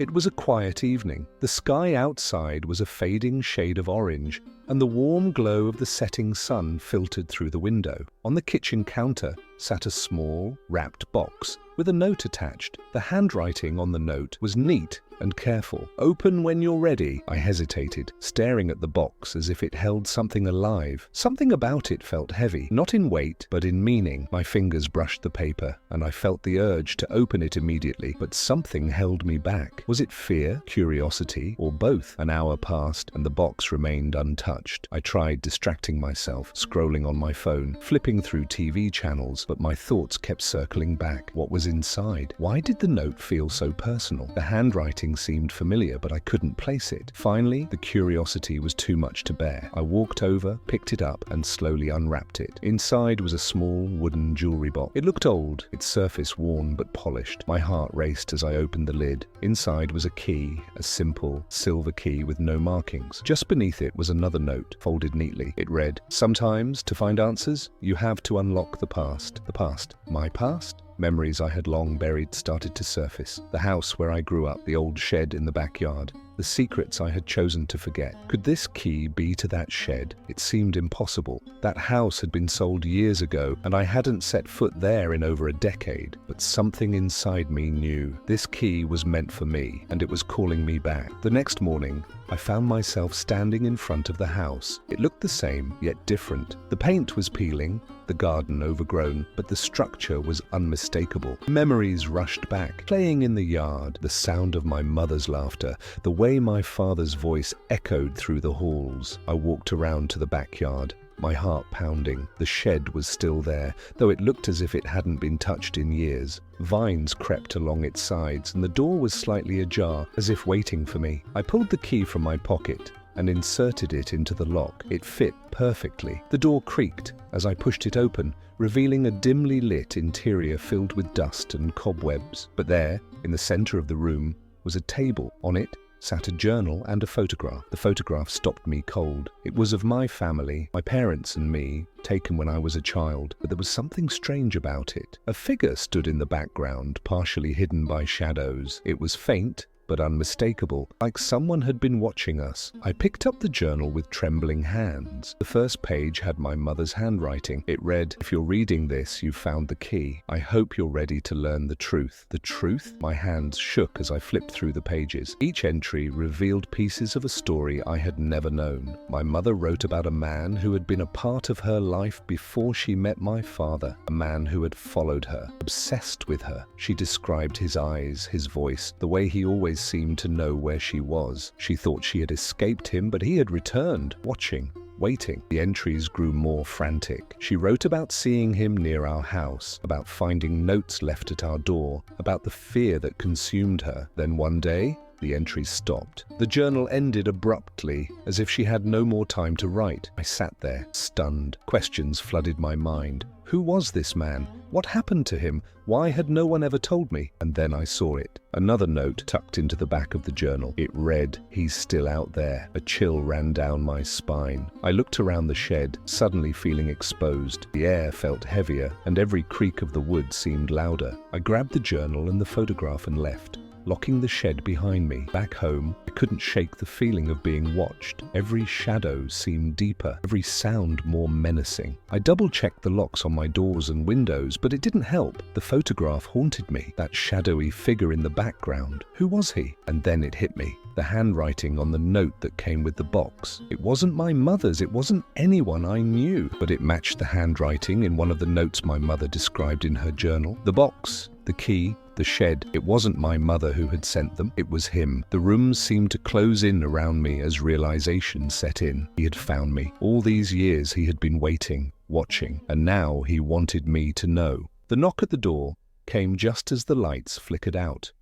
It was a quiet evening. The sky outside was a fading shade of orange, and the warm glow of the setting sun filtered through the window. On the kitchen counter sat a small, wrapped box with a note attached. The handwriting on the note was neat and careful. "Open when you're ready." I hesitated, staring at the box as if it held something alive. Something about it felt heavy, not in weight, but in meaning. My fingers brushed the paper, and I felt the urge to open it immediately, but something held me back. Was it fear, curiosity, or both? An hour passed, and the box remained untouched. I tried distracting myself, scrolling on my phone, flipping through TV channels, but my thoughts kept circling back. What was inside? Why did the note feel so personal? The handwriting seemed familiar, but I couldn't place it. Finally, the curiosity was too much to bear. I walked over, picked it up, and slowly unwrapped it. Inside was a small wooden jewelry box. It looked old, its surface worn but polished. My heart raced as I opened the lid. Inside was a key, a simple silver key with no markings. Just beneath it was another note, folded neatly. It read, "Sometimes, to find answers, you have to unlock the past." The past? My past? Memories I had long buried started to surface. The house where I grew up, the old shed in the backyard, the secrets I had chosen to forget. Could this key be to that shed? It seemed impossible. That house had been sold years ago, and I hadn't set foot there in over a decade. But something inside me knew. This key was meant for me, and it was calling me back. The next morning, I found myself standing in front of the house. It looked the same, yet different. The paint was peeling, the garden overgrown, but the structure was unmistakable. Memories rushed back, playing in the yard, the sound of my mother's laughter, the way my father's voice echoed through the halls. I walked around to the backyard, my heart pounding. The shed was still there, though it looked as if it hadn't been touched in years. Vines crept along its sides, and the door was slightly ajar, as if waiting for me. I pulled the key from my pocket and inserted it into the lock. It fit perfectly. The door creaked as I pushed it open, revealing a dimly lit interior filled with dust and cobwebs. But there, in the center of the room, was a table. On it sat a journal and a photograph. The photograph stopped me cold. It was of my family, my parents and me, taken when I was a child, but there was something strange about it. A figure stood in the background, partially hidden by shadows. It was faint, but unmistakable, like someone had been watching us. I picked up the journal with trembling hands. The first page had my mother's handwriting. It read, "If you're reading this, you've found the key. I hope you're ready to learn the truth." The truth? My hands shook as I flipped through the pages. Each entry revealed pieces of a story I had never known. My mother wrote about a man who had been a part of her life before she met my father, a man who had followed her, obsessed with her. She described his eyes, his voice, the way he always seemed to know where she was. She thought she had escaped him, but he had returned, watching, waiting. The entries grew more frantic. She wrote about seeing him near our house, about finding notes left at our door, about the fear that consumed her. Then one day, the entries stopped. The journal ended abruptly, as if she had no more time to write. I sat there, stunned. Questions flooded my mind. Who was this man? What happened to him? Why had no one ever told me? And then I saw it. Another note tucked into the back of the journal. It read, "He's still out there." A chill ran down my spine. I looked around the shed, suddenly feeling exposed. The air felt heavier, and every creak of the wood seemed louder. I grabbed the journal and the photograph and left, locking the shed behind me. Back home, I couldn't shake the feeling of being watched. Every shadow seemed deeper, every sound more menacing. I double-checked the locks on my doors and windows, but it didn't help. The photograph haunted me, that shadowy figure in the background. Who was he? And then it hit me. The handwriting on the note that came with the box. It wasn't my mother's, it wasn't anyone I knew, but it matched the handwriting in one of the notes my mother described in her journal. The box, the key, the shed. It wasn't my mother who had sent them. It was him. The rooms seemed to close in around me as realization set in. He had found me. All these years he had been waiting, watching, and now he wanted me to know. The knock at the door came just as the lights flickered out.